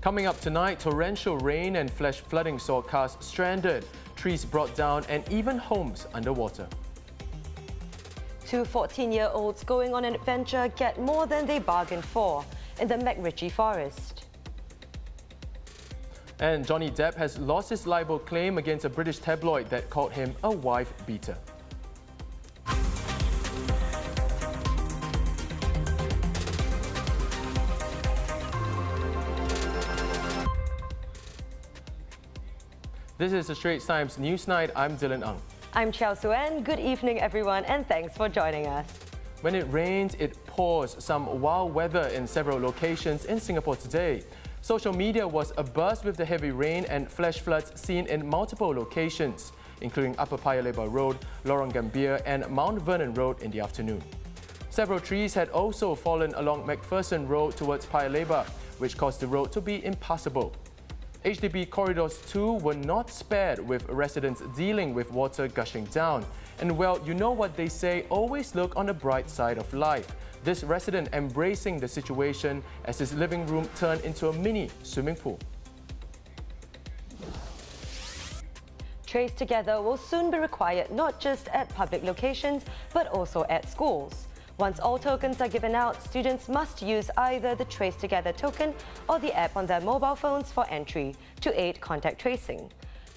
Coming up tonight, torrential rain and flash flooding saw cars stranded, trees brought down and even homes underwater. Two 14-year-olds going on an adventure get more than they bargained for in the McRitchie forest. And Johnny Depp has lost his libel claim against a British tabloid that called him a wife beater. This is the Straits Times Newsnight. I'm Dylan Ang. I'm Chiao Suen. Good evening, everyone, and thanks for joining us. When it rains, it pours. Some wild weather in several locations in Singapore today. Social media was abuzz with the heavy rain and flash floods seen in multiple locations, including Upper Paya Lebar Road, Lorong Gambir and Mount Vernon Road in the afternoon. Several trees had also fallen along McPherson Road towards Paya Lebar, which caused the road to be impassable. HDB corridors too were not spared, with residents dealing with water gushing down. And well, you know what they say, always look on the bright side of life. This resident embracing the situation as his living room turned into a mini swimming pool. TraceTogether will soon be required not just at public locations, but also at schools. Once all tokens are given out, students must use either the TraceTogether token or the app on their mobile phones for entry to aid contact tracing.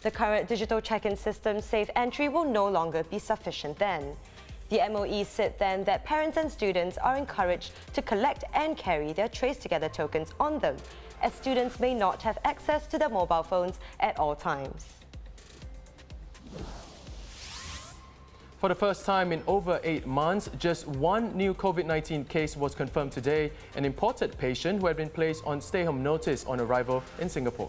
The current digital check-in system Safe Entry will no longer be sufficient then. The MOE said then that parents and students are encouraged to collect and carry their TraceTogether tokens on them, as students may not have access to their mobile phones at all times. For the first time in over 8 months, just one new COVID-19 case was confirmed today, an imported patient who had been placed on stay-home notice on arrival in Singapore.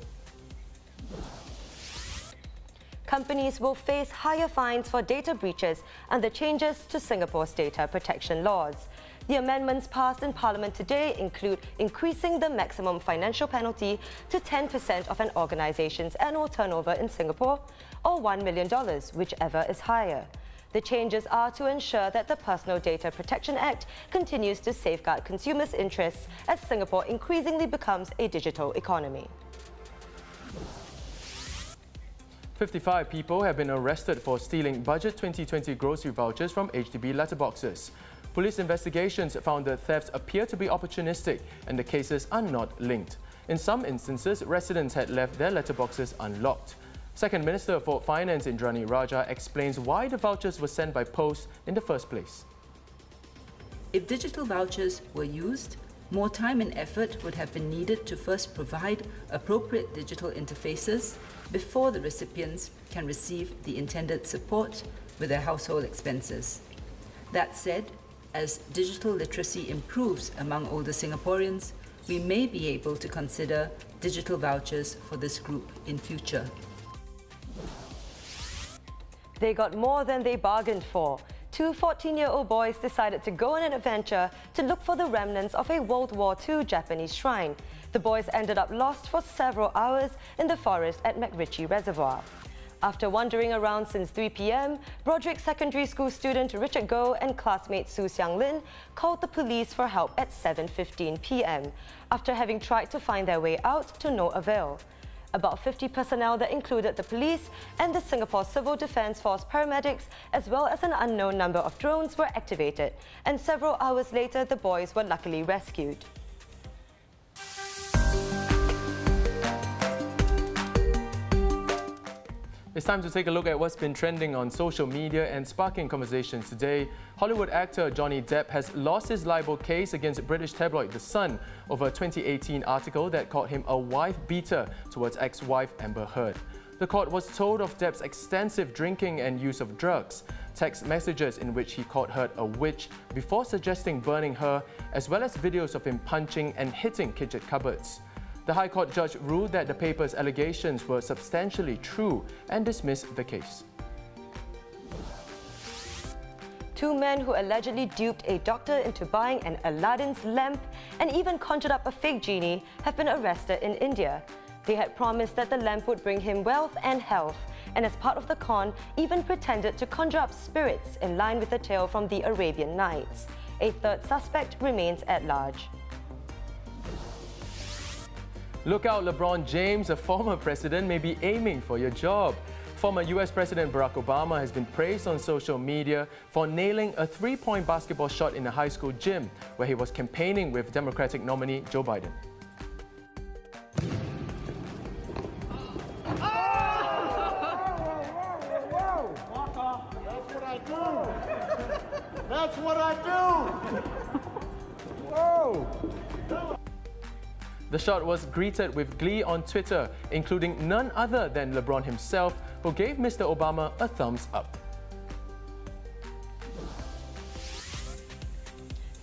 Companies will face higher fines for data breaches under changes to Singapore's data protection laws. The amendments passed in Parliament today include increasing the maximum financial penalty to 10% of an organisation's annual turnover in Singapore, or $1 million, whichever is higher. The changes are to ensure that the Personal Data Protection Act continues to safeguard consumers' interests as Singapore increasingly becomes a digital economy. 55 people have been arrested for stealing Budget 2020 grocery vouchers from HDB letterboxes. Police investigations found the thefts appear to be opportunistic and the cases are not linked. In some instances, residents had left their letterboxes unlocked. Second Minister for Finance Indrani Raja explains why the vouchers were sent by post in the first place. If digital vouchers were used, more time and effort would have been needed to first provide appropriate digital interfaces before the recipients can receive the intended support with their household expenses. That said, as digital literacy improves among older Singaporeans, we may be able to consider digital vouchers for this group in future. They got more than they bargained for. Two 14-year-old boys decided to go on an adventure to look for the remnants of a World War II Japanese shrine. The boys ended up lost for several hours in the forest at McRitchie Reservoir. After wandering around since 3 p.m, Broderick Secondary School student Richard Goh and classmate Su Xiang Lin called the police for help at 7:15 p.m, after having tried to find their way out to no avail. About 50 personnel that included the police and the Singapore Civil Defence Force paramedics, as well as an unknown number of drones, were activated, and several hours later the boys were luckily rescued. It's time to take a look at what's been trending on social media and sparking conversations today. Hollywood actor Johnny Depp has lost his libel case against British tabloid The Sun over a 2018 article that called him a wife beater towards ex-wife Amber Heard. The court was told of Depp's extensive drinking and use of drugs, text messages in which he called Heard a witch before suggesting burning her, as well as videos of him punching and hitting kitchen cupboards. The High Court judge ruled that the paper's allegations were substantially true and dismissed the case. Two men who allegedly duped a doctor into buying an Aladdin's lamp and even conjured up a fake genie have been arrested in India. They had promised that the lamp would bring him wealth and health, and as part of the con, even pretended to conjure up spirits in line with the tale from the Arabian Nights. A third suspect remains at large. Look out, LeBron James, a former president, may be aiming for your job. Former US President Barack Obama has been praised on social media for nailing a three-point basketball shot in a high school gym where he was campaigning with Democratic nominee Joe Biden. That's what I do! Whoa! The shot was greeted with glee on Twitter, including none other than LeBron himself, who gave Mr. Obama a thumbs up.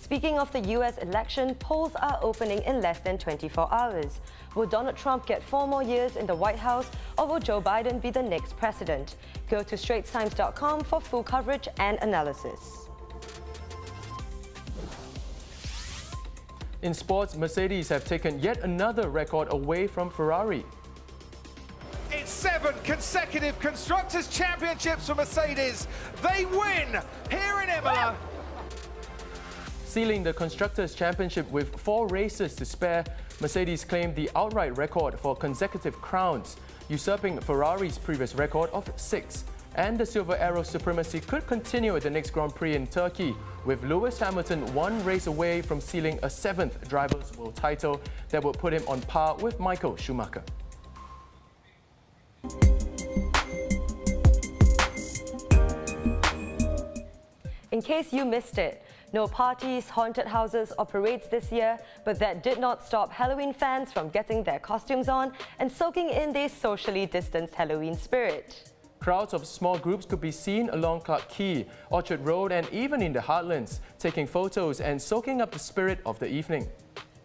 Speaking of the US election, polls are opening in less than 24 hours. Will Donald Trump get 4 more years in the White House, or will Joe Biden be the next president? Go to StraitsTimes.com for full coverage and analysis. In sports, Mercedes have taken yet another record away from Ferrari. It's 7 consecutive Constructors' Championships for Mercedes. They win here in Imola. Sealing the Constructors' Championship with 4 races to spare, Mercedes claimed the outright record for consecutive crowns, usurping Ferrari's previous record of 6. And the Silver Arrow supremacy could continue at the next Grand Prix in Turkey, with Lewis Hamilton 1 race away from sealing a 7th Drivers' World title that would put him on par with Michael Schumacher. In case you missed it, no parties, haunted houses or parades this year, but that did not stop Halloween fans from getting their costumes on and soaking in their socially distanced Halloween spirit. Crowds of small groups could be seen along Clark Quay, Orchard Road and even in the heartlands, taking photos and soaking up the spirit of the evening.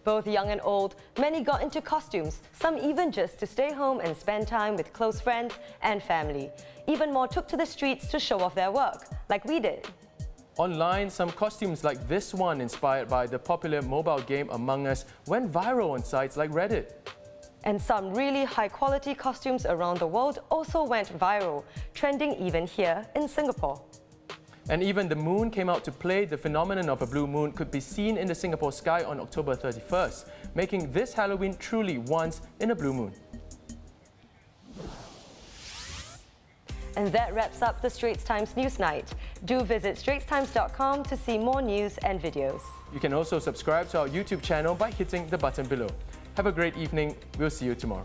Both young and old, many got into costumes, some even just to stay home and spend time with close friends and family. Even more took to the streets to show off their work, like we did. Online, some costumes like this one, inspired by the popular mobile game Among Us, went viral on sites like Reddit. And some really high-quality costumes around the world also went viral, trending even here in Singapore. And even the moon came out to play. The phenomenon of a blue moon could be seen in the Singapore sky on October 31st, making this Halloween truly once in a blue moon. And that wraps up the Straits Times Newsnight. Do visit straitstimes.com to see more news and videos. You can also subscribe to our YouTube channel by hitting the button below. Have a great evening. We'll see you tomorrow.